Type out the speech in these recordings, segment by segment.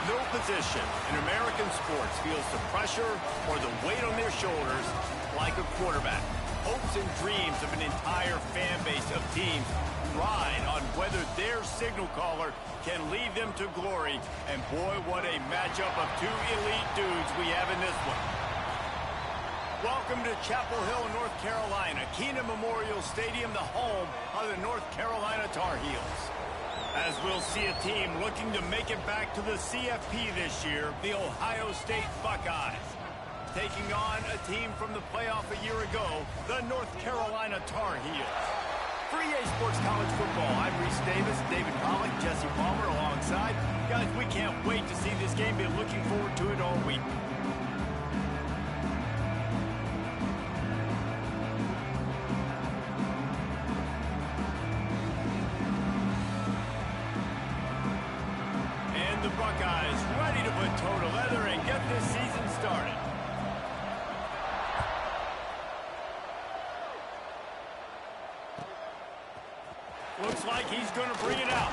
pivotal position in American sports feels the pressure or the weight on their shoulders like a quarterback. Hopes and dreams of an entire fan base of teams ride on whether their signal caller can lead them to glory. And boy, what a matchup of two elite dudes we have in this one. Welcome to Chapel Hill, North Carolina, Kenan Memorial Stadium, the home of the North Carolina Tar Heels. As we'll see a team looking to make it back to the CFP this year, the Ohio State Buckeyes, taking on a team from the playoff a year ago, the North Carolina Tar Heels. For EA Sports College Football, I'm Reese Davis, David Pollack, Jesse Palmer alongside. Guys, we can't wait to see this game. Been looking forward to it all week. And the Buckeyes ready to put toe to leather and get this season started. Looks like he's going to bring it out.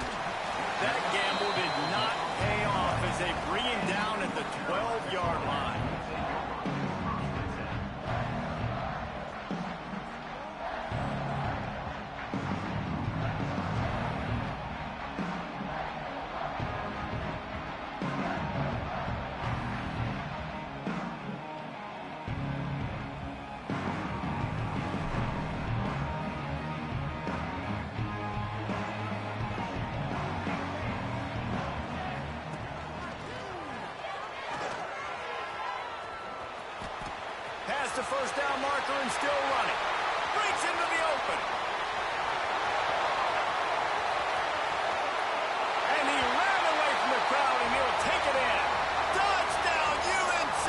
That gamble did not pay off as they bring him down at the 12-yard line. The first down marker and still running. Breaks into the open. And he ran away from the crowd and he'll take it in. Touchdown, UNC!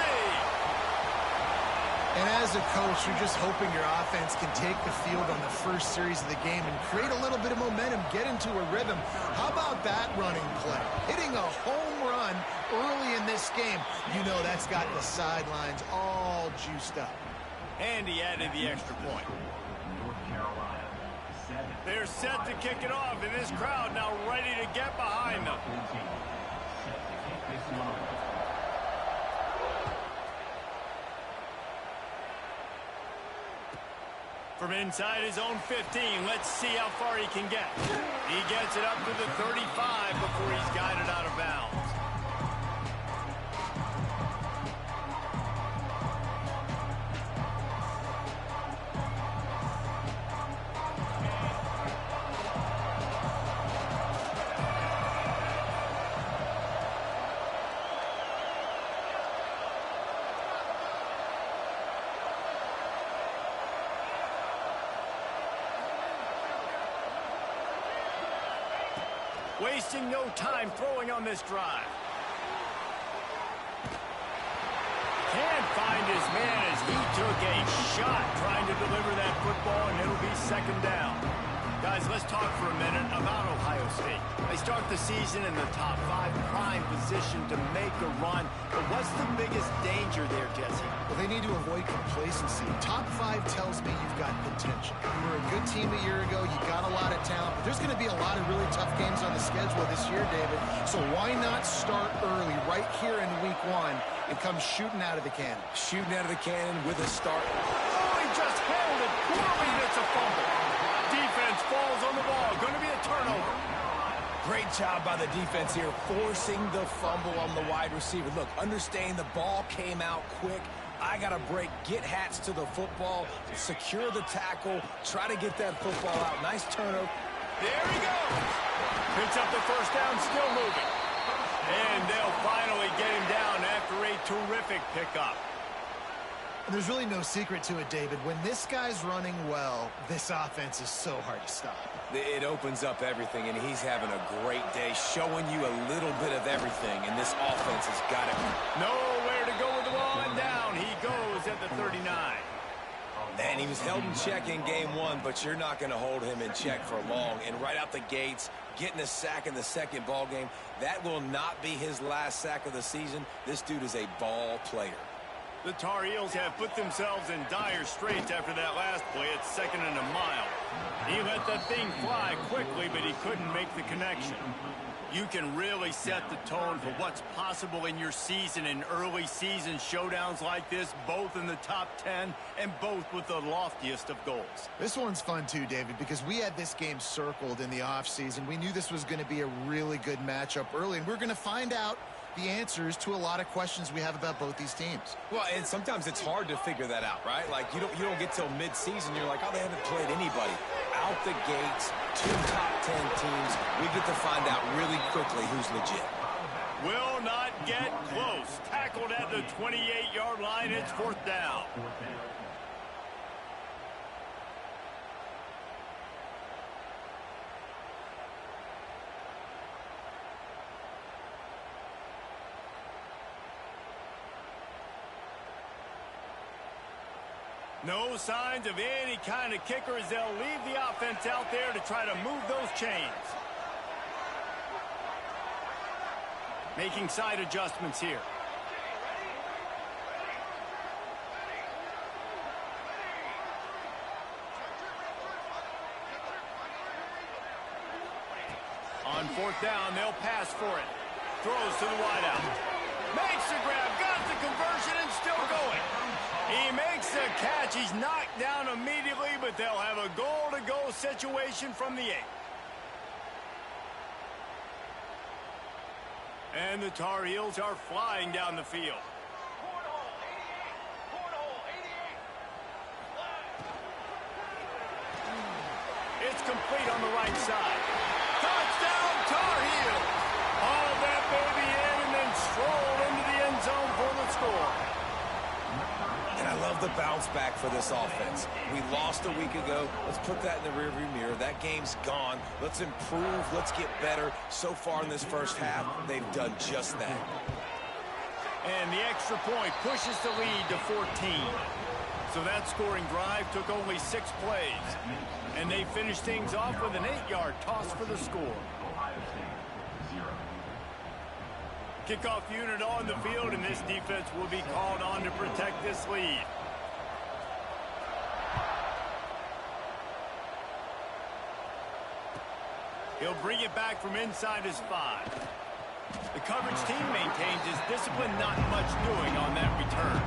And as a coach, you're just hoping your offense can take the field on the first series of the game and create a little bit of momentum, get into a rhythm. How about that running play? Hitting a home run early in this game. You know that's got the sidelines all juiced up. And he added the extra point. They're set to kick it off, and this crowd now ready to get behind them. From inside his own 15, let's see how far he can get. He gets it up to the 35 before he's guided out of bounds. Wasting no time throwing on this drive. Can't find his man as he took a shot trying to deliver that football, and it'll be second down. Guys, let's talk for a minute about Ohio State. They start the season in the top 5, prime position to make a run. But what's the biggest danger there, Jesse? Well, they need to avoid complacency. Top 5 tells me you've got potential. You were a good team a year ago. You got a lot of talent. But there's going to be a lot of really tough games on the schedule this year, David. So why not start early right here in week 1 and come shooting out of the cannon? Shooting out of the cannon with a start. Oh, he just handled it poorly, and it's a fumble. Defense falls on the ball. Going to be a turnover. Great job by the defense here, forcing the fumble on the wide receiver. Look, understand the ball came out quick. I got to break, get hats to the football, secure the tackle, try to get that football out. Nice turnover. There he goes. Picks up the first down, still moving. And they'll finally get him down after a terrific pickup. There's really no secret to it, David. When this guy's running well, this offense is so hard to stop. It opens up everything, and he's having a great day, showing you a little bit of everything, and this offense has got it. Nowhere to go with the ball, and down he goes at the 39. And he was held in check in game 1, but you're not going to hold him in check for long. And right out the gates, getting a sack in the second ball game, that will not be his last sack of the season. This dude is a ball player. The Tar Heels have put themselves in dire straits after that last play at 2nd and a mile. He let that thing fly quickly, but he couldn't make the connection. You can really set the tone for what's possible in your season in early season showdowns like this, both in the top 10 and both with the loftiest of goals. This one's fun too, David, because we had this game circled in the offseason. We knew this was going to be a really good matchup early, and we're going to find out the answers to a lot of questions we have about both these teams. Well, and sometimes it's hard to figure that out, right? Like, you don't get till mid-season, you're like, oh, they haven't played anybody. Out the gates, 2 top 10 teams, we get to find out really quickly who's legit. Will not get close. Tackled at the 28-yard line. It's 4th down. No signs of any kind of kicker as they'll leave the offense out there to try to move those chains. Making side adjustments here. On 4th down, they'll pass for it. Throws to the wideout. Makes the grab, got the conversion, and still going. He makes the catch. He's knocked down immediately, but they'll have a goal-to-go situation from the 8. And the Tar Heels are flying down the field. It's complete on the right side. Touchdown, Tar Heels! Hauled that baby in and then strolled into the end zone for the score. And I love the bounce back for this offense. We lost a week ago. Let's put that in the rearview mirror. That game's gone. Let's improve. Let's get better. So far in this first half, they've done just that. And the extra point pushes the lead to 14. So that scoring drive took only 6 plays. And they finished things off with an 8-yard toss for the score. Kickoff unit on the field, and this defense will be called on to protect this lead. He'll bring it back from inside his 5. The coverage team maintains his discipline, not much doing on that return.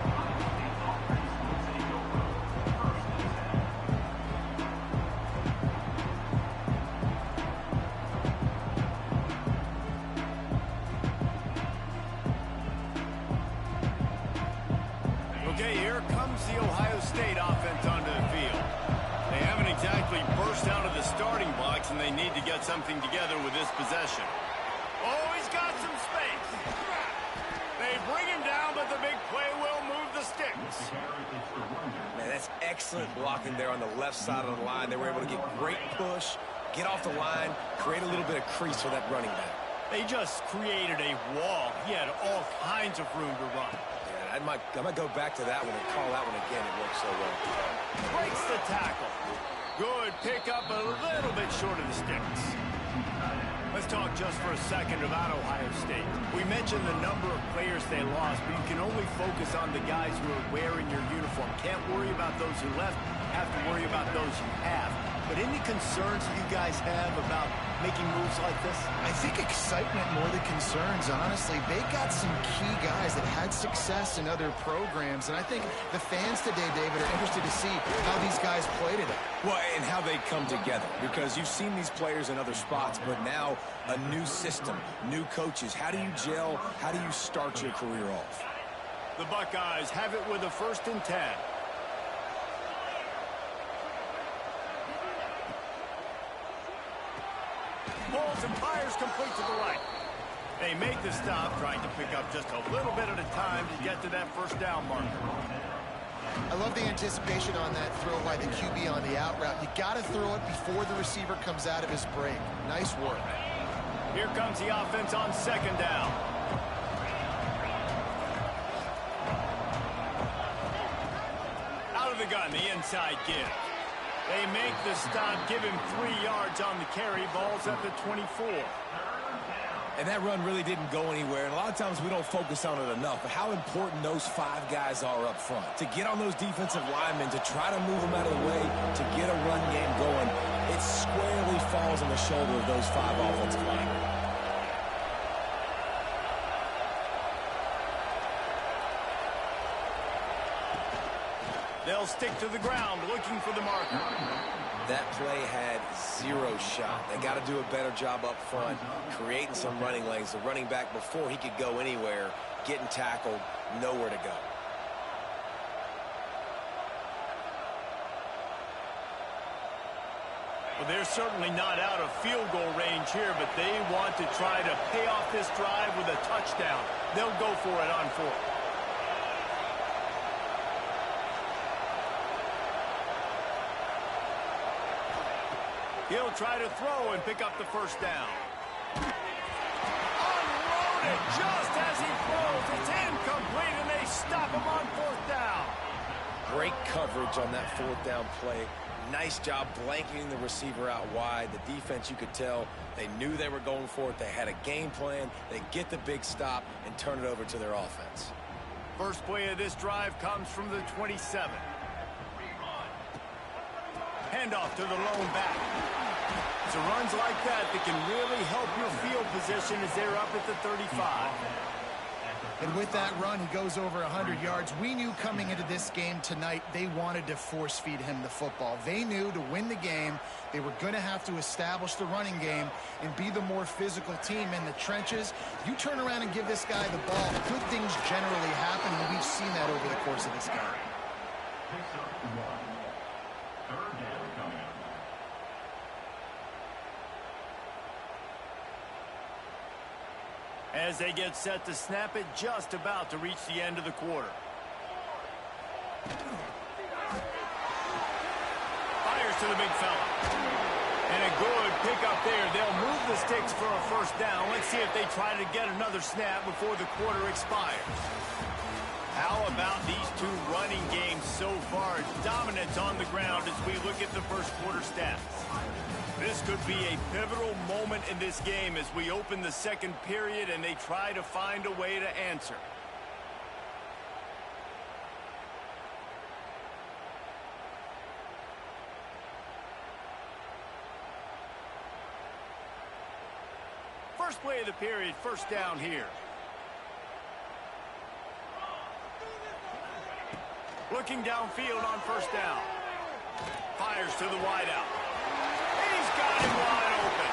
Okay, here comes the Ohio State offense onto the field. They haven't exactly burst out of the starting blocks, and they need to get something together with this possession. Oh, he's got some space. They bring him down, but the big play will move the sticks. Man, that's excellent blocking there on the left side of the line. They were able to get great push, get off the line, create a little bit of crease for that running back. They just created a wall. He had all kinds of room to run. I might go back to that one and call that one again. It worked so well. Breaks the tackle. Good pickup, a little bit short of the sticks. Let's talk just for a second about Ohio State. We mentioned the number of players they lost, but you can only focus on the guys who are wearing your uniform. Can't worry about those who left, have to worry about those you have. But any concerns you guys have about making moves like this? I think excitement more than concerns, honestly. They got some key guys that had success in other programs, and I think the fans today, David, are interested to see how these guys play today. Well, and how they come together, because you've seen these players in other spots, but now a new system, new coaches. How do you gel? How do you start your career off? The Buckeyes have it with a 1st and 10. Pulls and fires complete to the right. They make the stop, trying to pick up just a little bit at a time to get to that 1st down marker. I love the anticipation on that throw by the QB on the out route. You got to throw it before the receiver comes out of his break. Nice work. Here comes the offense on 2nd down. Out of the gun, the inside give. They make the stop, give him 3 yards on the carry. Ball's at the 24. And that run really didn't go anywhere. And a lot of times we don't focus on it enough. But how important those 5 guys are up front. To get on those defensive linemen, to try to move them out of the way, to get a run game going, it squarely falls on the shoulder of those 5 offensive linemen. They'll stick to the ground looking for the marker. That play had 0 shot. They got to do a better job up front, creating some running lanes. The running back, before he could go anywhere, getting tackled, nowhere to go. Well, they're certainly not out of field goal range here, but they want to try to pay off this drive with a touchdown. They'll go for it on 4th. He'll try to throw and pick up the first down. Unloaded just as he throws. It's incomplete, and they stop him on 4th down. Great coverage on that 4th down play. Nice job blanketing the receiver out wide. The defense, you could tell, they knew they were going for it. They had a game plan. They get the big stop and turn it over to their offense. First play of this drive comes from the 27. Handoff to the lone back. It's runs like that can really help your field position as they're up at the 35. And with that run, he goes over 100 yards. We knew coming into this game tonight, they wanted to force feed him the football. They knew to win the game, they were going to have to establish the running game and be the more physical team in the trenches. You turn around and give this guy the ball, good things generally happen, and we've seen that over the course of this game. As they get set to snap it, just about to reach the end of the quarter. Fires to the big fella. And a good pickup there. They'll move the sticks for a first down. Let's see if they try to get another snap before the quarter expires. How about these 2 running games so far? Dominance on the ground as we look at the first quarter stats. This could be a pivotal moment in this game as we open the second period and they try to find a way to answer. First play of the period, first down here. Looking downfield on first down. Fires to the wideout. He's got him wide open.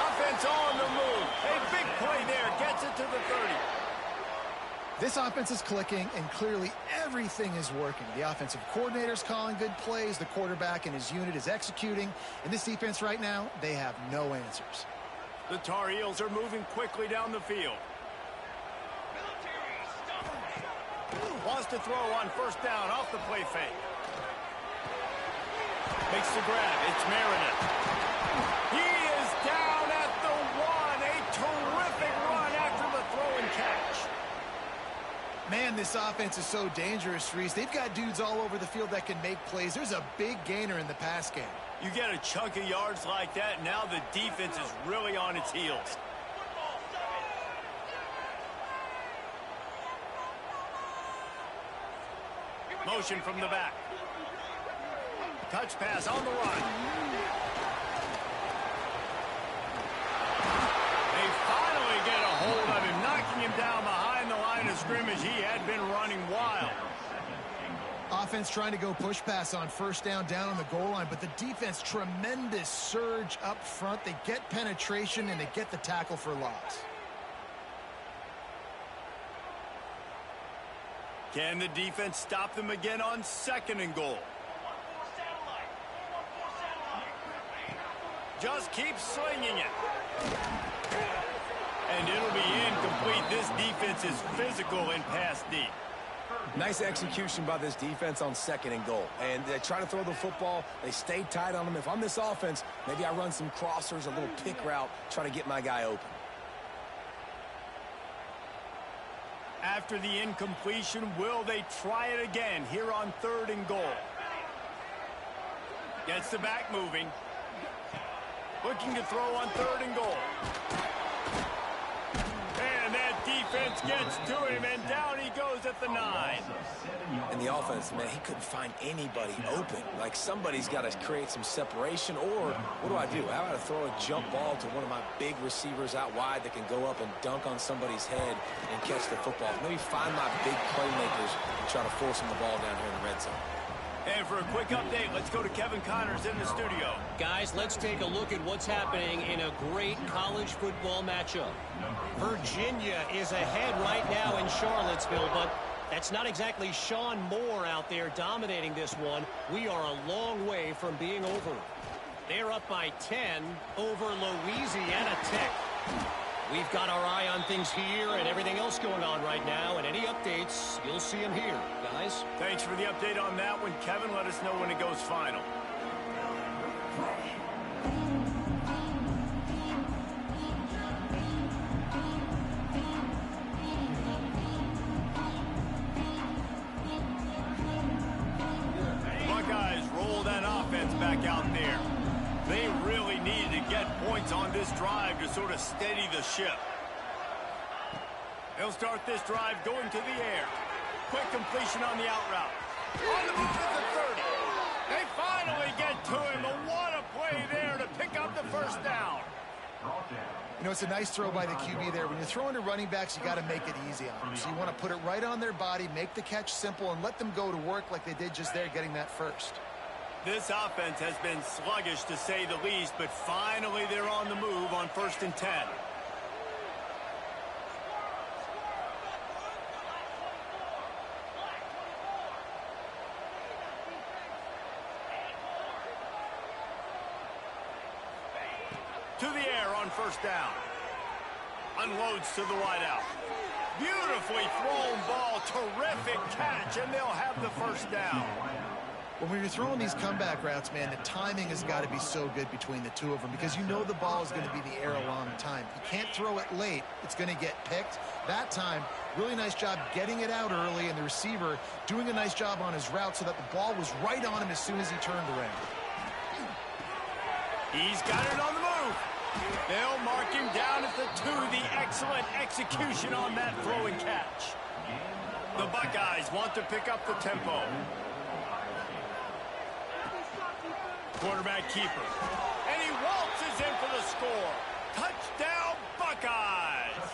Offense on the move. A big play there. Gets it to the 30. This offense is clicking, and clearly everything is working. The offensive coordinator's calling good plays. The quarterback and his unit is executing. And this defense right now, they have no answers. The Tar Heels are moving quickly down the field. Wants to throw on first down off the play fake. Makes the grab. It's Meredith. He is down at the 1. A terrific run after the throw and catch. Man, this offense is so dangerous, Reese. They've got dudes all over the field that can make plays. There's a big gainer in the pass game. You get a chunk of yards like that, now the defense is really on its heels. Motion from the back. Touch pass on the run. They finally get a hold of him, knocking him down behind the line of scrimmage. He had been running wild. Offense trying to go push pass on first down on the goal line, but the defense, tremendous surge up front. They get penetration, and they get the tackle for loss. Can the defense stop them again on second and goal? Just keep slinging it. And it'll be incomplete. This defense is physical and pass deep. Nice execution by this defense on second and goal. And they try to throw the football. They stay tight on them. If I'm this offense, maybe I run some crossers, a little pick route, try to get my guy open. After the incompletion, will they try it again here on third and goal? Gets the back moving. Looking to throw on third and goal. pitch gets to him, and down he goes at the 9. And the offense, man, he couldn't find anybody open. Like, somebody's got to create some separation, or what do? How about I throw a jump ball to one of my big receivers out wide that can go up and dunk on somebody's head and catch the football? Maybe find my big playmakers and try to force them the ball down here in the red zone. And for a quick update, let's go to Kevin Connors in the studio. Guys, let's take a look at what's happening in a great college football matchup. Virginia is ahead right now in Charlottesville, but that's not exactly Sean Moore out there dominating this one. We are a long way from being over. They're up by 10 over Louisiana Tech. We've got our eye on things here and everything else going on right now, and any updates, you'll see them here, guys. Thanks for the update on that one, Kevin. Let us know when it goes final. Buckeyes roll that offense back out there. They really needed to get points on this drive to sort of steady the ship. They'll start this drive going to the air. Quick completion on the out route. On the move at the 30. They finally get to him. But what a play there to pick up the first down. You know, it's a nice throw by the QB there. When you're throwing to running backs, you got to make it easy on them. So you want to put it right on their body, make the catch simple, and let them go to work like they did just there, getting that first. This offense has been sluggish, to say the least, but finally they're on the move on 1st and 10. To the air on 1st down. Unloads to the wideout. Beautifully thrown ball. Terrific catch, and they'll have the first down. When you're throwing these comeback routes, man, the timing has got to be so good between the two of them because you know the ball is going to be the air a long time. You can't throw it late. It's going to get picked. That time, really nice job getting it out early, and the receiver doing a nice job on his route so that the ball was right on him as soon as he turned around. He's got it on the move. They'll mark him down at the 2. The excellent execution on that throw and catch. The Buckeyes want to pick up the tempo. Quarterback keeper. And he waltzes in for the score. Touchdown, Buckeyes!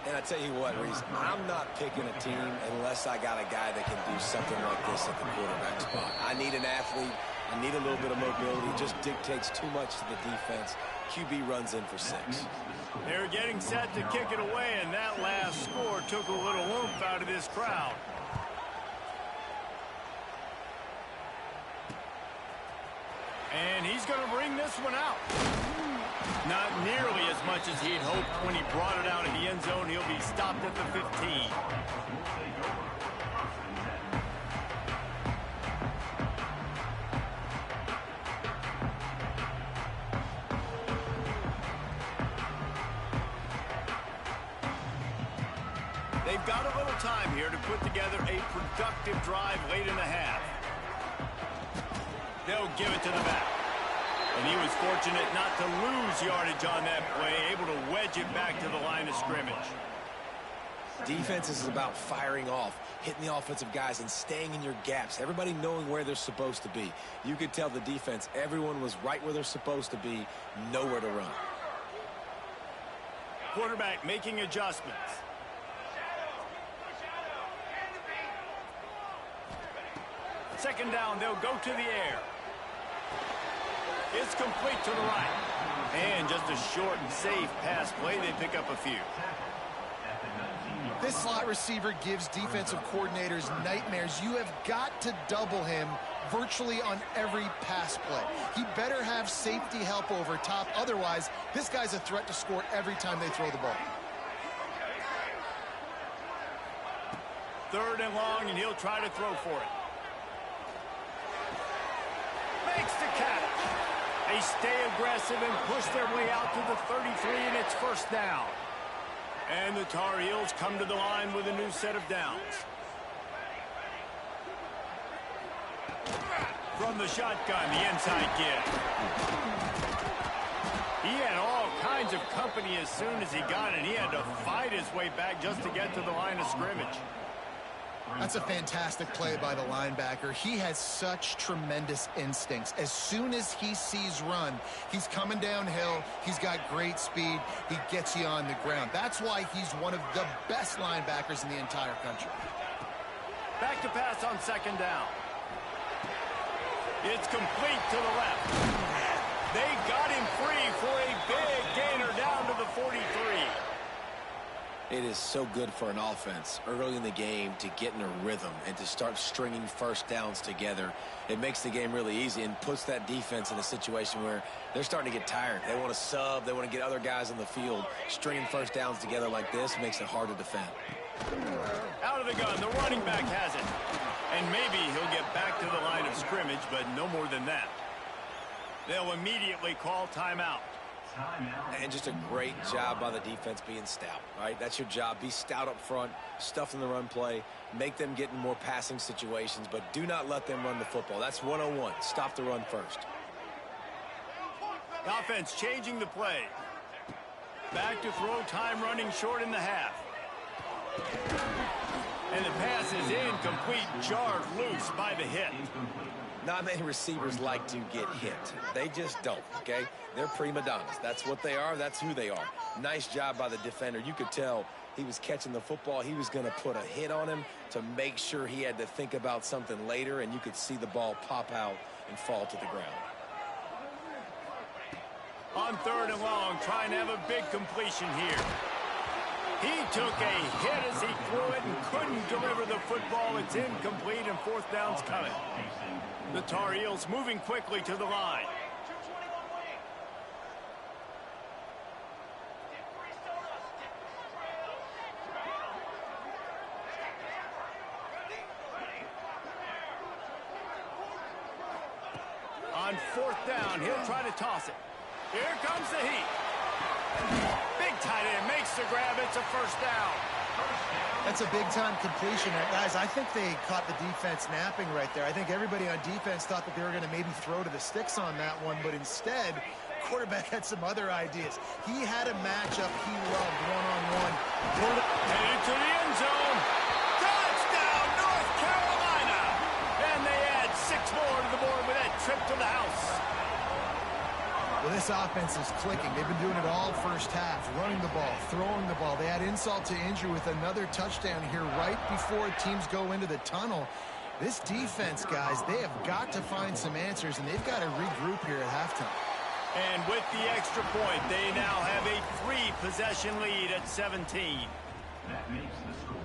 And I tell you what, Reese, I'm not picking a team unless I got a guy that can do something like this at the quarterback spot. I need an athlete. I need a little bit of mobility. It just dictates too much to the defense. QB runs in for 6. They're getting set to kick it away, and that last score took a little oomph out of this crowd. And he's going to bring this one out. Not nearly as much as he'd hoped when he brought it out in the end zone. He'll be stopped at the 15. They've got a little time here to put together a productive drive late in the half. They'll give it to the back. And he was fortunate not to lose yardage on that play, able to wedge it back to the line of scrimmage. Defense is about firing off, hitting the offensive guys, and staying in your gaps. Everybody knowing where they're supposed to be. You could tell the defense, everyone was right where they're supposed to be, nowhere to run. Quarterback making adjustments. Second down, they'll go to the air. It's complete to the right. And just a short and safe pass play. They pick up a few. This slot receiver gives defensive coordinators nightmares. You have got to double him virtually on every pass play. He better have safety help over top. Otherwise, this guy's a threat to score every time they throw the ball. 3rd and long, and he'll try to throw for it. Makes the catch. They stay aggressive and push their way out to the 33, and it's 1st down. And the Tar Heels come to the line with a new set of downs. From the shotgun, the inside kid. He had all kinds of company as soon as he got it. He had to fight his way back just to get to the line of scrimmage. That's a fantastic play by the linebacker. He has such tremendous instincts. As soon as he sees run, he's coming downhill. He's got great speed. He gets you on the ground. That's why he's one of the best linebackers in the entire country. Back to pass on second down. It's complete to the left. They got him free for a big gainer down to the 43. It is so good for an offense early in the game to get in a rhythm and to start stringing first downs together. It makes the game really easy and puts that defense in a situation where they're starting to get tired. They want to sub. They want to get other guys on the field. Stringing first downs together like this makes it hard to defend. Out of the gun, the running back has it. And maybe he'll get back to the line of scrimmage, but no more than that. They'll immediately call timeout. And just a great job by the defense being stout, right? That's your job. Be stout up front, stuff in the run play, make them get in more passing situations, but do not let them run the football. That's 101. Stop the run first. The offense changing the play. Back to throw, time running short in the half. And the pass is incomplete, jarred loose by the hit. Not many receivers like to get hit. They just don't, okay? They're prima donnas. That's what they are. That's who they are. Nice job by the defender. You could tell he was catching the football. He was going to put a hit on him to make sure he had to think about something later, and you could see the ball pop out and fall to the ground. On third and long, trying to have a big completion here. He took a hit as he threw it and couldn't deliver the football. It's incomplete, and fourth down's coming. The Tar Heels moving quickly to the line. On fourth down, he'll try to toss it. Here comes the heat. Big tight end makes the grab. It's a first down. That's a big-time completion. Guys, I think they caught the defense napping right there. I think everybody on defense thought that they were going to maybe throw to the sticks on that one, but instead, quarterback had some other ideas. He had a matchup he loved, one-on-one. Headed to the end zone. Touchdown, North Carolina! And they add 6 more to the board with that trip to the house. Well, this offense is clicking. They've been doing it all first half, running the ball, throwing the ball. They add insult to injury with another touchdown here right before teams go into the tunnel. This defense, guys, they have got to find some answers, and they've got to regroup here at halftime. And with the extra point, they now have a 3-possession lead at 17. That makes the score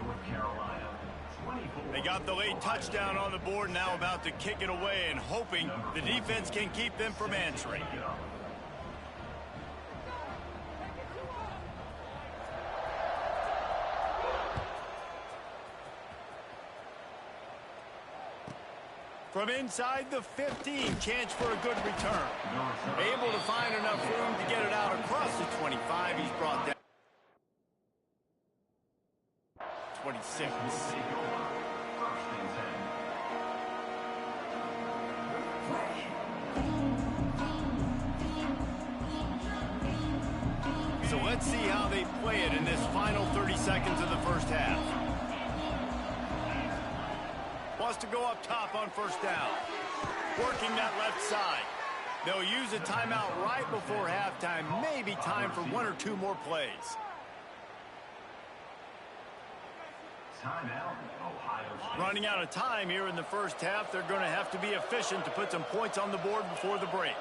North Carolina 24. They got the late touchdown on the board, now about to kick it away and hoping the defense can keep them from answering. From inside the 15, chance for a good return. Able to find enough room to get it out across the 25. He's brought down 26. So let's see how they play it in this final 30 seconds of the first half. Wants to go up top on first down. Working that left side. They'll use a timeout right before halftime. Maybe time for 1 or 2 more plays. Timeout, Ohio State. Running out of time here in the first half. They're going to have to be efficient to put some points on the board before the break.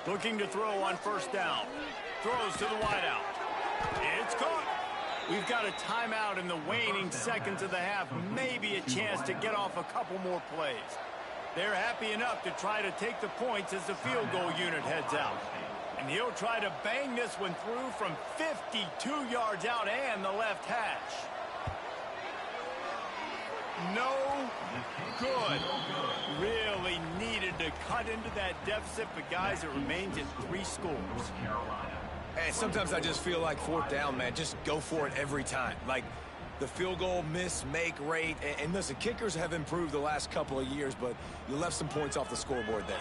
Looking to throw on first down. Throws to the wideout. It's caught. We've got a timeout in the waning seconds of the half. Maybe a chance to get off a couple more plays. They're happy enough to try to take the points as the field goal unit heads out. And he'll try to bang this one through from 52 yards out and the left hash. No good. Really needed to cut into that deficit, but guys, it remains at 3 scores. Hey, sometimes I just feel like fourth down, man. Just go for it every time. Like, The field goal miss-make rate. And listen, kickers have improved the last couple of years, but you left some points off the scoreboard there.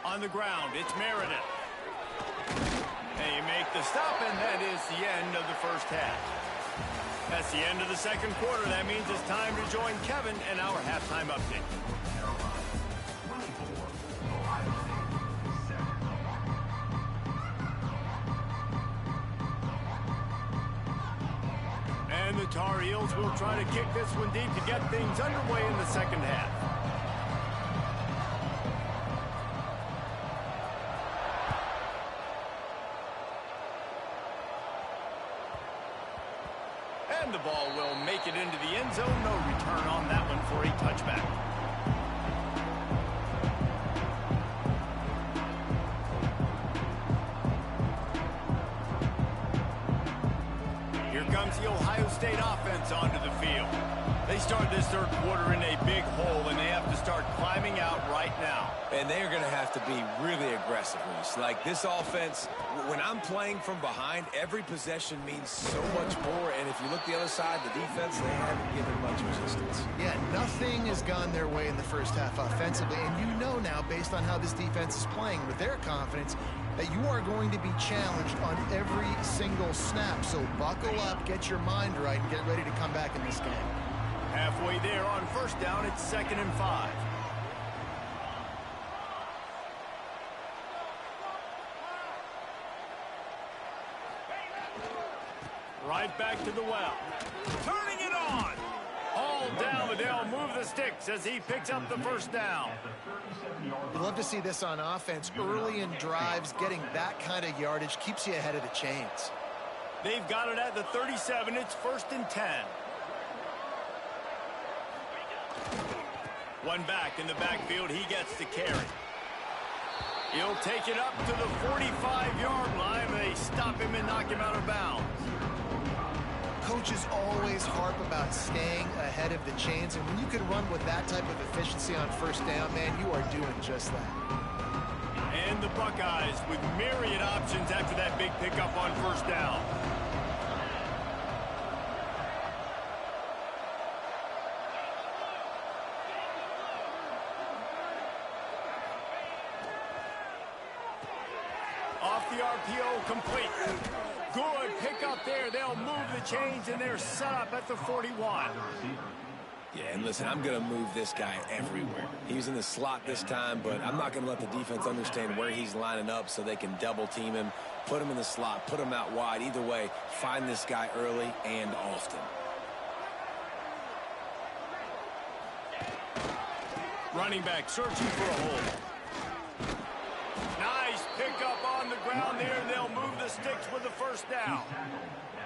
On the ground, it's Meredith. They make the stop, and that is the end of the first half. That's the end of the second quarter. That means it's time to join Kevin and our halftime update. And the Tar Heels will try to kick this one deep to get things underway in the second half. And the ball will make it into the end zone. No return on that one for a touchback. Here comes the Ohio State offense onto the field. They start this third quarter in a big hole, and they have to start climbing out right now. And they're going to have to be really aggressive, Reese. Like this offense, when I'm playing from behind, every possession means so much more. And if you look the other side, the defense, they haven't given much resistance. Yeah, nothing has gone their way in the first half offensively. And you know now, based on how this defense is playing with their confidence, that you are going to be challenged on every single snap. So buckle up, get your mind right, and get ready to come back in this game. Halfway there on first down, it's 2nd and 5. Right back to the well. Turning it on. All down, but they'll move the sticks as he picks up the first down. You'd love to see this on offense. Early in drives, getting that kind of yardage keeps you ahead of the chains. They've got it at the 37. It's 1st and 10. One back in the backfield. He gets the carry. He'll take it up to the 45-yard line. They stop him and knock him out of bounds. Coaches always harp about staying ahead of the chains, and when you can run with that type of efficiency on first down, man, you are doing just that. And the Buckeyes with myriad options after that big pickup on first down. Off the RPO, complete. Good pickup there. They'll move the chains, and they're set up at the 41. Yeah, and listen, I'm going to move this guy everywhere. He was in the slot this time, but I'm not going to let the defense understand where he's lining up so they can double team him, put him in the slot, put him out wide. Either way, find this guy early and often. Running back searching for a hole. Nice pickup on the ground there. They'll move the sticks with the first down.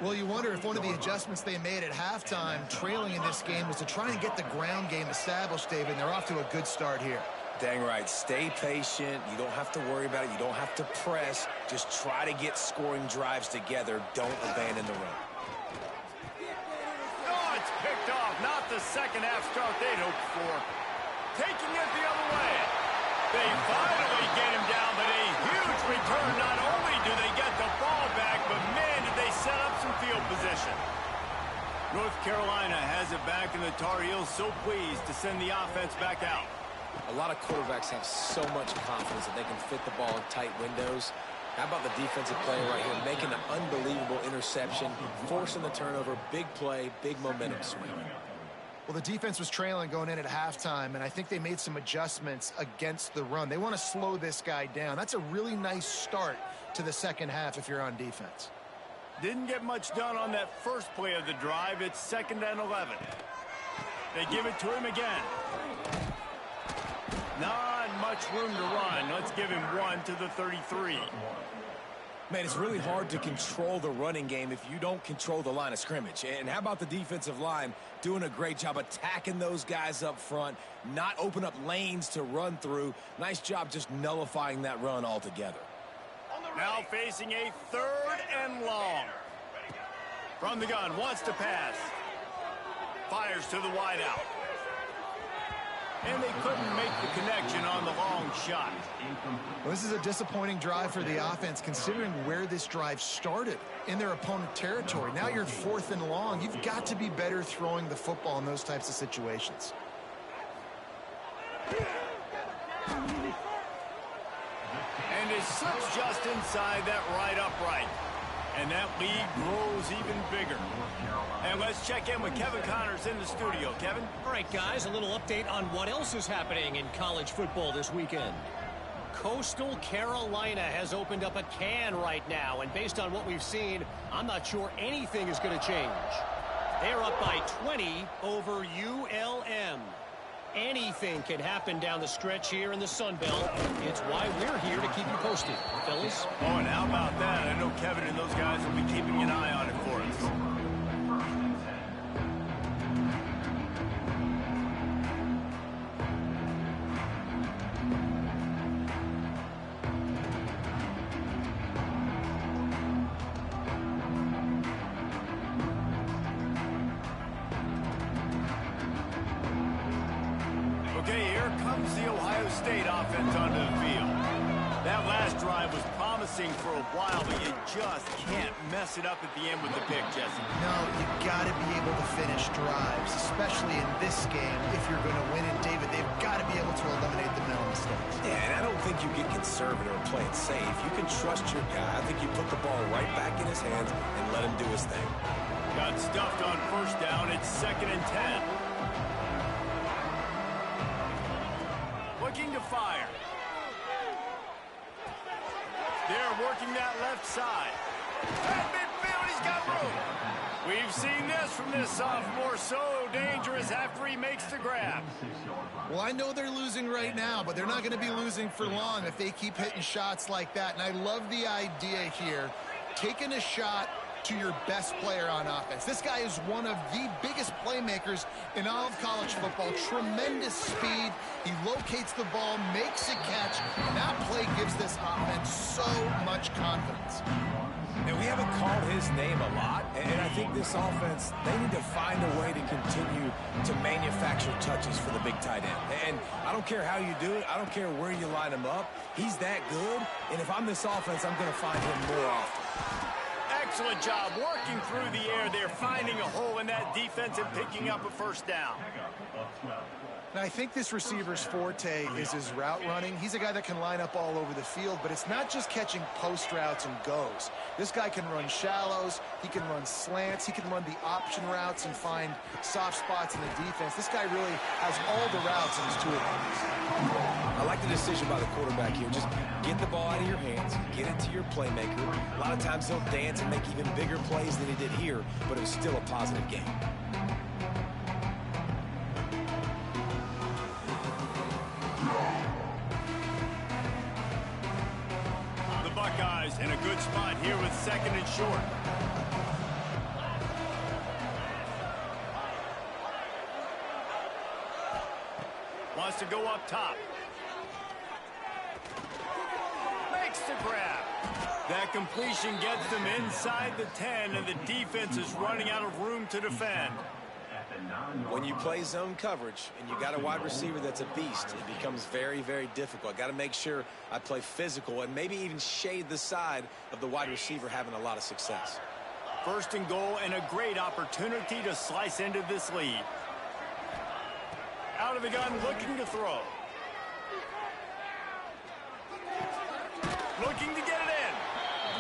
Well, you wonder if one of the adjustments they made at halftime, trailing in this game, was to try and get the ground game established, David, and they're off to a good start here. Dang right. Stay patient. You don't have to worry about it. You don't have to press. Just try to get scoring drives together. Don't abandon the run. Oh, it's picked off. Not the second half start they'd hoped for. Taking it the other way. They finally get him down, but a huge return. Not only do they get the ball back, but man, did they set up some field position. North Carolina has it back, and the Tar Heels so pleased to send the offense back out. A lot of quarterbacks have so much confidence that they can fit the ball in tight windows. How about the defensive player right here, making an unbelievable interception, forcing the turnover, big play, big momentum swing. Well, the defense was trailing going in at halftime, and I think they made some adjustments against the run. They want to slow this guy down. That's a really nice start to the second half if you're on defense. Didn't get much done on that first play of the drive. It's 2nd and 11. They give it to him again. Not much room to run. Let's give him one to the 33. Man, it's really hard to control the running game if you don't control the line of scrimmage. And how about the defensive line doing a great job attacking those guys up front, not open up lanes to run through. Nice job just nullifying that run altogether. Now facing a 3rd and long. From the gun, wants to pass. Fires to the wideout. And they couldn't make the connection on the long shot. Well, this is a disappointing drive for the offense, considering where this drive started, in their opponent territory. Now you're 4th and long. You've got to be better throwing the football in those types of situations. And it slips just inside that right upright. And that lead grows even bigger. And let's check in with Kevin Connors in the studio. Kevin? All right, guys, a little update on what else is happening in college football this weekend. Coastal Carolina has opened up a can right now, and based on what we've seen, I'm not sure anything is going to change. They're up by 20 over ULM. Anything can happen down the stretch here in the Sun Belt. It's why we're here to keep you posted, fellas. Oh, and how about that? I know Kevin and those guys will be keeping an eye on it for us. State offense onto the field. That last drive was promising for a while, but you just can't mess it up at the end with the pick, Jesse. No, you got to be able to finish drives, especially in this game. If you're going to win it, David, they've got to be able to eliminate the mental mistakes. Yeah, and I don't think you get conservative or play it safe. You can trust your guy. I think you put the ball right back in his hands and let him do his thing. Got stuffed on first down. It's 2nd and 10. Looking to fire. They're working that left side. At midfield, he's got room. We've seen this from this sophomore, so dangerous after he makes the grab. Well, I know they're losing right now, but they're not going to be losing for long if they keep hitting shots like that. And I love the idea here, taking a shot to your best player on offense. This guy is one of the biggest playmakers in all of college football. Tremendous speed. He locates the ball, makes a catch, and that play gives this offense so much confidence. And we haven't called his name a lot, and I think this offense, they need to find a way to continue to manufacture touches for the big tight end. And I don't care how you do it. I don't care where you line him up. He's that good, and if I'm this offense, I'm going to find him more often. Excellent job working through the air there, finding a hole in that defense and picking up a first down. Now, I think this receiver's forte is his route running. He's a guy that can line up all over the field, but it's not just catching post routes and goes. This guy can run shallows, he can run slants, he can run the option routes and find soft spots in the defense. This guy really has all the routes in his toolbox. I like the decision by the quarterback here. Just get the ball out of your hands, get it to your playmaker. A lot of times he'll dance and make even bigger plays than he did here, but it was still a positive game. The Buckeyes in a good spot here with 2nd and short. Wants to go up top. Makes the grab. That completion gets them inside the 10, and the defense is running out of room to defend. When you play zone coverage and you got a wide receiver that's a beast, it becomes very, very difficult. Got to make sure I play physical and maybe even shade the side of the wide receiver having a lot of success. 1st and goal, and a great opportunity to slice into this lead. Out of the gun, looking to throw. Looking to get it in.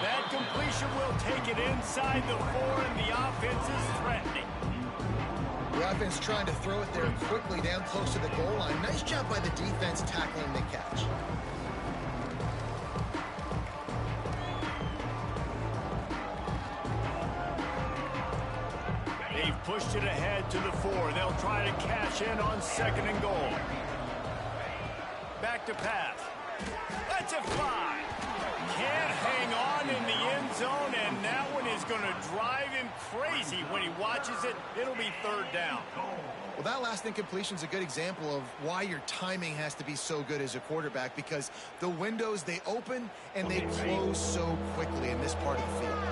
That completion will take it inside the 4, and the offense is threatening. The offense trying to throw it there quickly down close to the goal line. Nice job by the defense tackling the catch. They've pushed it ahead to the 4. They'll try to cash in on 2nd and goal. Back to pass. Lets it fly. Can't hang on in the end zone, and that one is going to drive him crazy when he watches it. It'll be 3rd down. Well, that last incompletion is a good example of why your timing has to be so good as a quarterback, because the windows, they open and they close so quickly in this part of the field.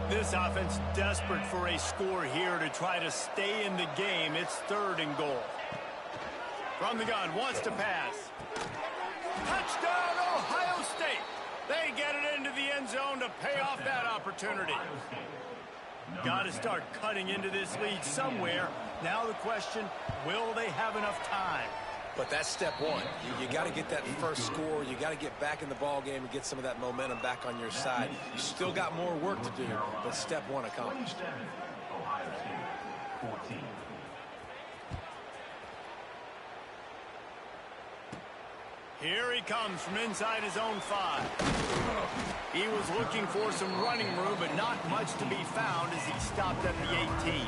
This offense desperate for a score here to try to stay in the game. It's 3rd and goal. From the gun, wants to pass. Touchdown, Ohio State. They get it into the end zone to pay off that opportunity. Got to start cutting into this lead somewhere. Now the question, will they have enough time? But that's step one. You got to get that first score. You got to get back in the ball game and get some of that momentum back on your side. You still got more work to do, but step one accomplished. Ohio State, 14. Here he comes from inside his own 5. He was looking for some running room, but not much to be found as he stopped at the 18.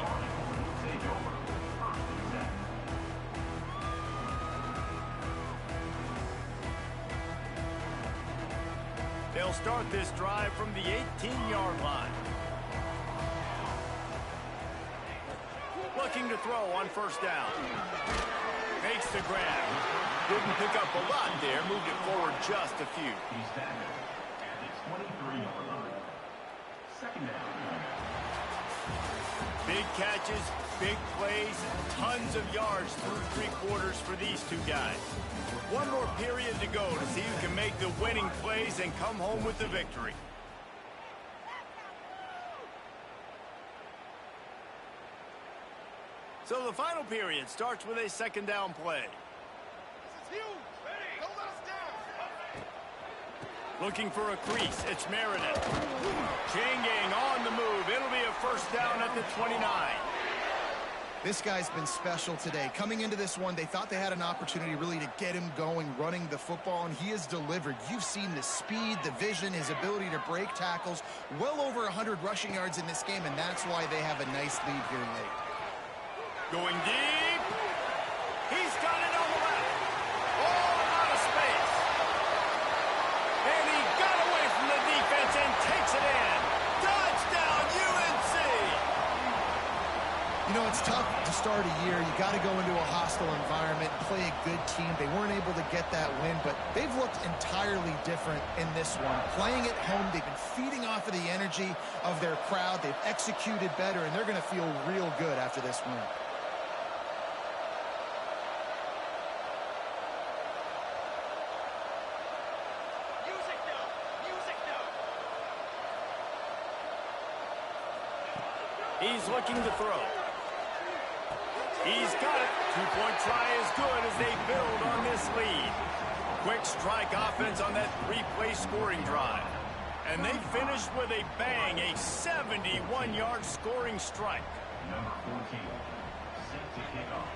They'll start this drive from the 18-yard line. Looking to throw on first down. Makes the grab. Didn't pick up a lot there. Moved it forward just a few. He's tackled at the 23-yard line. Second down. Big catches, big plays, tons of yards through three quarters for these two guys. One more period to go to see who can make the winning plays and come home with the victory. So the final period starts with a second down play. Looking for a crease, it's Meredith. Chain gang on the move. It'll be a first down at the 29. This guy's been special today. Coming into this one, they thought they had an opportunity really to get him going, running the football, and he has delivered. You've seen the speed, the vision, his ability to break tackles. Well over 100 rushing yards in this game, and that's why they have a nice lead here late. Going deep. He's got it on the left. Oh, out of space. And he got away from the defense and takes it in. Touchdown, UNC. You know, it's tough to start a year. You got to go into a hostile environment, play a good team. They weren't able to get that win, but they've looked entirely different in this one. Playing at home, they've been feeding off of the energy of their crowd. They've executed better, and they're going to feel real good after this win. He's looking to throw. He's got it. Two-point try is good as they build on this lead. Quick strike offense on that three-play scoring drive. And they finished with a bang, a 71-yard scoring strike. Number 14, set to kick off.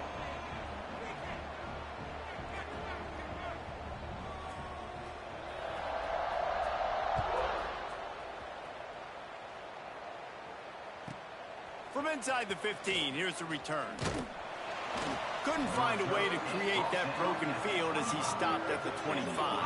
From inside the 15, here's the return. Couldn't find a way to create that broken field as he stopped at the 25.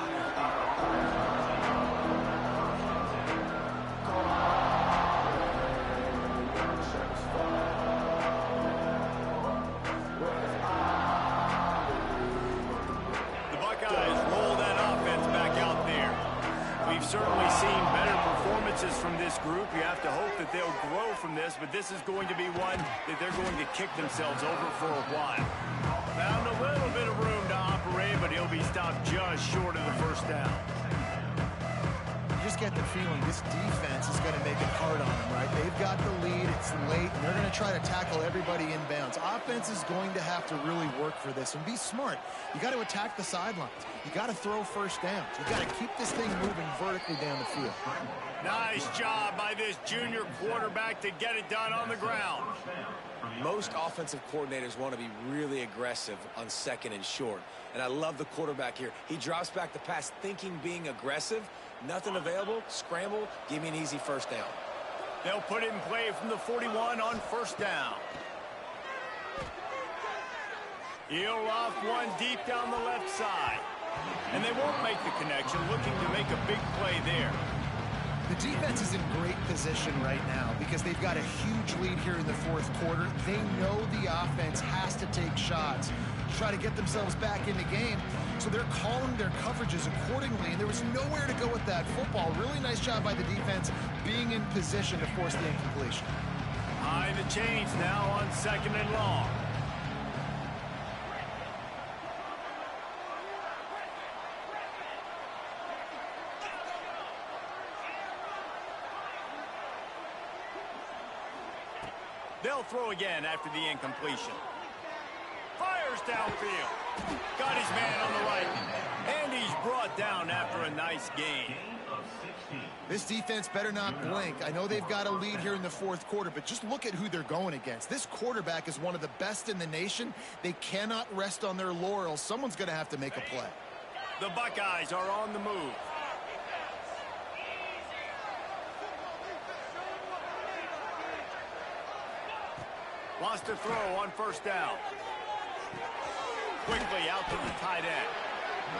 Certainly seen better performances from this group. You have to hope that they'll grow from this, but this is going to be one that they're going to kick themselves over for a while. Found a little bit of room to operate, but he'll be stopped just short of the first down. You just get the feeling this defense is going to make it hard on them, right? They've got the lead, it's late, and they're going to try to tackle everybody inbounds. Offense is going to have to really work for this and be smart. You got to attack the sidelines. You got to throw first downs. You got to keep this thing moving vertically down the field. Nice job by this junior quarterback to get it done on the ground. Most offensive coordinators want to be really aggressive on second and short. And I love the quarterback here. He drops back the pass thinking being aggressive. Nothing available. Scramble. Give me an easy first down. They'll put it in play from the 41 on first down. He'll off one deep down the left side. And they won't make the connection, looking to make a big play there. The defense is in great position right now because they've got a huge lead here in the fourth quarter. They know the offense has to take shots to try to get themselves back in the game. So they're calling their coverages accordingly, and there was nowhere to go with that football. Really nice job by the defense being in position to force the incompletion. High the chains now on second and long. They'll throw again after the incompletion. Fires downfield. Got his man on the right. And he's brought down after a nice gain. This defense better not blink. I know they've got a lead here in the fourth quarter, but just look at who they're going against. This quarterback is one of the best in the nation. They cannot rest on their laurels. Someone's going to have to make a play. The Buckeyes are on the move. Wants to throw on first down. Quickly out to the tight end.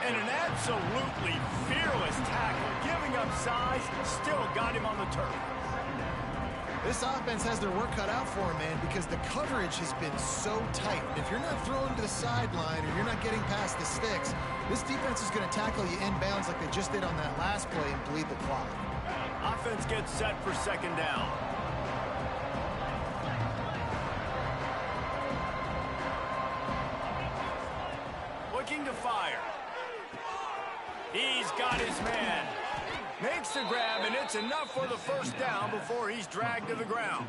And an absolutely fearless tackle, giving up size, still got him on the turf. This offense has their work cut out for them, man, because the coverage has been so tight. If you're not throwing to the sideline or you're not getting past the sticks, this defense is going to tackle you inbounds like they just did on that last play and bleed the clock. Offense gets set for second down. Looking to fire. He's got his man. Makes the grab, and it's enough for the first down before he's dragged to the ground.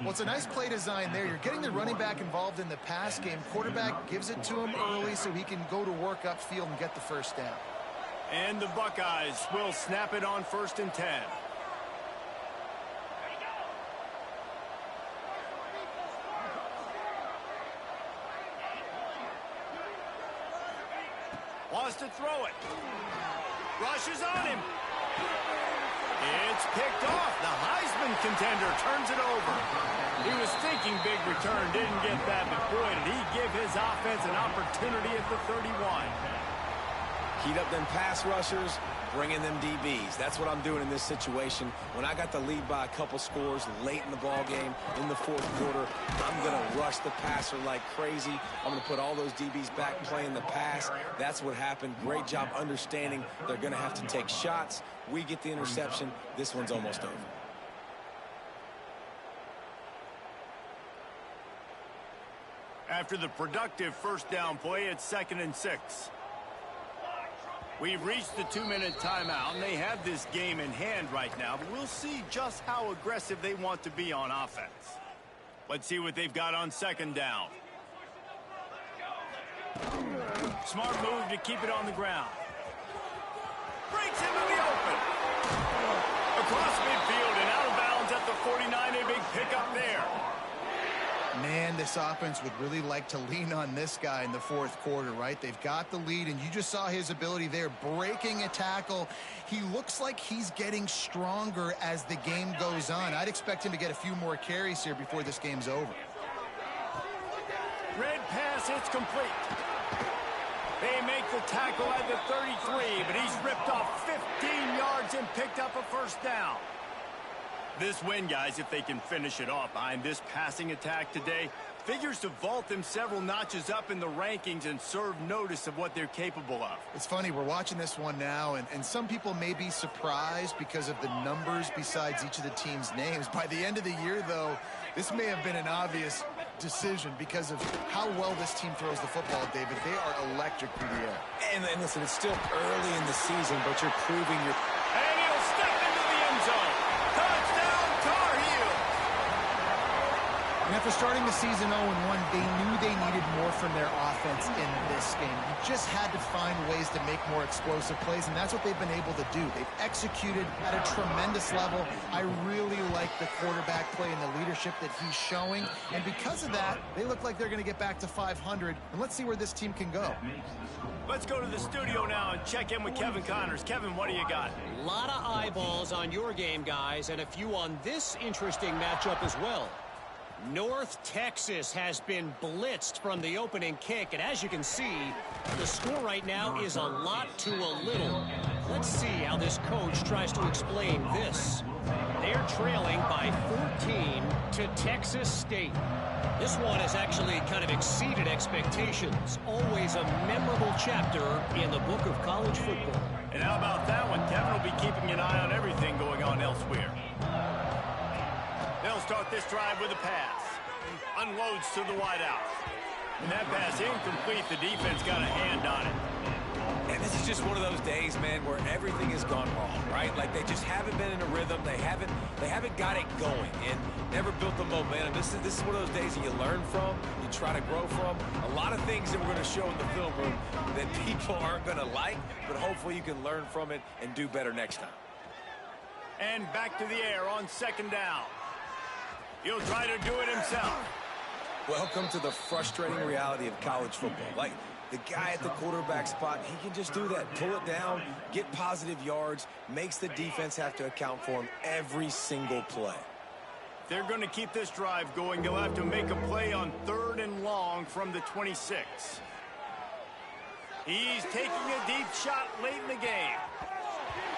Well, it's a nice play design there. You're getting the running back involved in the pass game. Quarterback gives it to him early so he can go to work upfield and get the first down. And the Buckeyes will snap it on 1st and 10. Wants to throw it. Rushes on him. It's picked off. The Heisman contender turns it over. He was thinking big return, didn't get that, but boy, did he give his offense an opportunity at the 31. Heat up them pass rushers, bring in them DBs. That's what I'm doing in this situation. When I got the lead by a couple scores late in the ball game, in the fourth quarter, I'm going to rush the passer like crazy. I'm going to put all those DBs back playing the pass. That's what happened. Great job understanding they're going to have to take shots. We get the interception. This one's almost over. After the productive first down play, it's 2nd and 6. We've reached the 2-minute timeout, and they have this game in hand right now, but we'll see just how aggressive they want to be on offense. Let's see what they've got on 2nd down. Smart move to keep it on the ground. Breaks into the open. Across midfield and out of bounds at the 49, a big pickup there. Man, this offense would really like to lean on this guy in the fourth quarter, right? They've got the lead, and you just saw his ability there, breaking a tackle. He looks like he's getting stronger as the game goes on. I'd expect him to get a few more carries here before this game's over. Red pass, it's complete. They make the tackle at the 33, but he's ripped off 15 yards and picked up a first down. This win, guys, if they can finish it off behind this passing attack today, figures to vault them several notches up in the rankings and serve notice of what they're capable of. It's funny, we're watching this one now, and some people may be surprised because of the numbers besides each of the team's names. By the end of the year, though, this may have been an obvious decision because of how well this team throws the football, David. They are electric through the air. And listen, it's still early in the season, but you're proving your... And he'll step into the end zone. Touchdown, Tar Heel! And after starting the season 0-1, they knew they needed more from their offense in this game. You just had to find ways to make more explosive plays, and that's what they've been able to do. They've executed at a tremendous level. I really like the quarterback play and the leadership that he's showing, and because of that, they look like they're going to get back to 500, and let's see where this team can go. Let's go to the studio now and check in with Kevin Connors. Kevin, what do you got? A lot of eyeballs on your game, guys, and a few on this interesting matchup as well. North Texas has been blitzed from the opening kick, and as you can see, the score right now is a lot to a little. Let's see how this coach tries to explain this. They're trailing by 14 to Texas State. This one has actually kind of exceeded expectations. Always a memorable chapter in the book of college football. And how about that one? Kevin will be keeping an eye on everything going on elsewhere. They'll start this drive with a pass. Unloads to the wideout. And that pass incomplete. The defense got a hand on it. And this is just one of those days, man, where everything has gone wrong, right? Like they just haven't been in a rhythm. They haven't got it going and never built the momentum. This is one of those days that you learn from, you try to grow from. A lot of things that we're going to show in the film room that people aren't going to like, but hopefully you can learn from it and do better next time. And back to the air on second down. He'll try to do it himself. Welcome to the frustrating reality of college football. Like, the guy at the quarterback spot, he can just do that. Pull it down, get positive yards, makes the defense have to account for him every single play. If they're going to keep this drive going, they'll have to make a play on 3rd and long from the 26. He's taking a deep shot late in the game.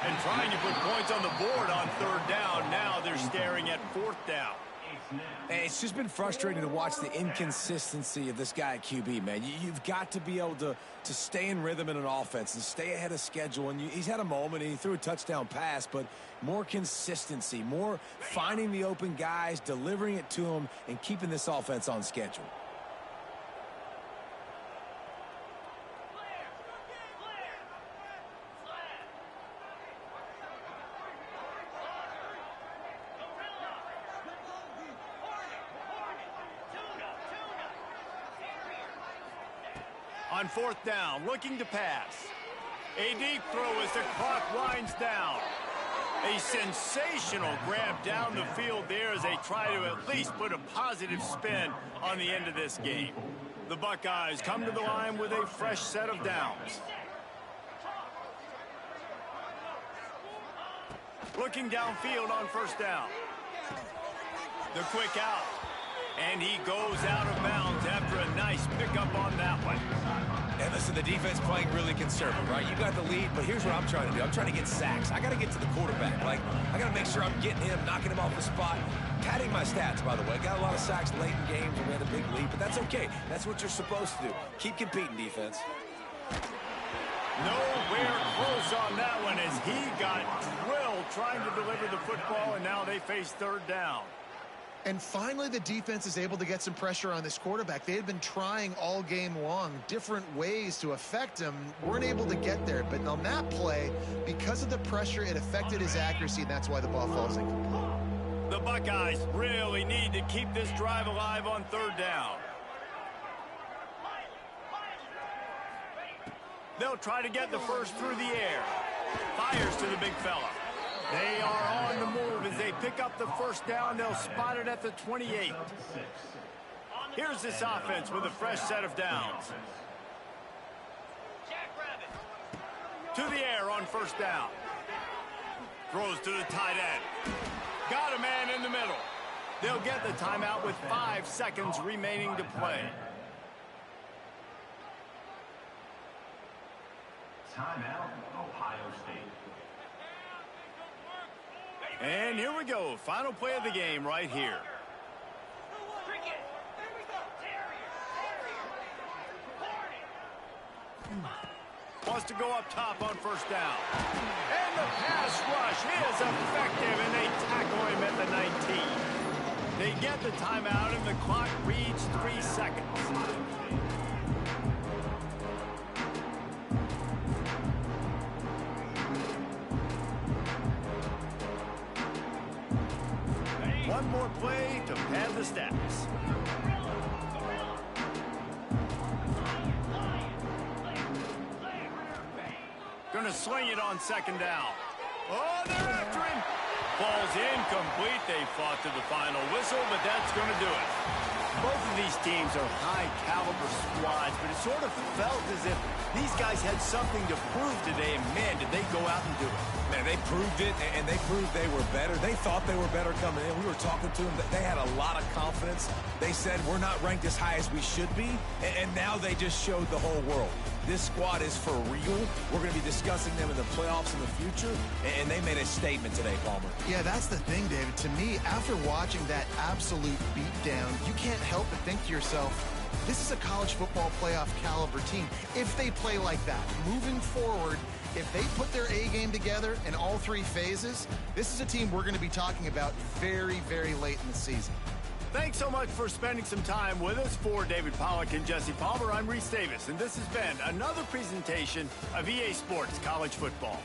And trying to put points on the board on 3rd down. Now they're staring at 4th down. And it's just been frustrating to watch the inconsistency of this guy at QB, man. You've got to be able to stay in rhythm in an offense and stay ahead of schedule. And he's had a moment, and he threw a touchdown pass, but more consistency, more finding the open guys, delivering it to them, and keeping this offense on schedule. On 4th down, looking to pass. A deep throw as the clock winds down. A sensational grab down the field there as they try to at least put a positive spin on the end of this game. The Buckeyes come to the line with a fresh set of downs. Looking downfield on 1st down. The quick out. And he goes out of bounds after a nice pickup on that one. And listen, the defense playing really conservative, right? You got the lead, but here's what I'm trying to do. I'm trying to get sacks. I got to get to the quarterback. Like, I got to make sure I'm getting him, knocking him off the spot. Padding my stats, by the way. Got a lot of sacks late in games when we had a big lead, but that's okay. That's what you're supposed to do. Keep competing, defense. Nowhere close on that one as he got drilled trying to deliver the football, and now they face 3rd down. And finally, the defense is able to get some pressure on this quarterback. They had been trying all game long different ways to affect him. Weren't able to get there. But on that play, because of the pressure, it affected his accuracy, and that's why the ball falls incomplete. The Buckeyes really need to keep this drive alive on 3rd down. They'll try to get the first through the air. Fires to the big fella. They are on the move as they pick up the 1st down. They'll spot it at the 28. Here's this offense with a fresh set of downs. To the air on 1st down. Throws to the tight end. Got a man in the middle. They'll get the timeout with 5 seconds remaining to play. Timeout, Ohio State. And here we go. Final play of the game right here. Wants to go up top on 1st down. And the pass rush is effective, and they tackle him at the 19. They get the timeout, and the clock reads 3 seconds. One more play to pad the stats. Going to sling it on 2nd down. Oh, they're after him. Ball's incomplete. They fought to the final whistle, but that's going to do it. Both of these teams are high-caliber squads, but it sort of felt as if these guys had something to prove today, and man, did they go out and do it. Man, they proved it, and they proved they were better. They thought they were better coming in. We were talking to them. They had a lot of confidence. They said, we're not ranked as high as we should be, and now they just showed the whole world. This squad is for real. We're going to be discussing them in the playoffs in the future, and they made a statement today, Palmer. Yeah, that's the thing, David. To me, after watching that absolute beatdown, you can't help but think to yourself, this is a college football playoff caliber team. If they play like that, moving forward, if they put their A game together in all 3 phases, this is a team we're going to be talking about very, very late in the season. Thanks so much for spending some time with us. For David Pollack and Jesse Palmer, I'm Reese Davis, and this has been another presentation of EA Sports College Football.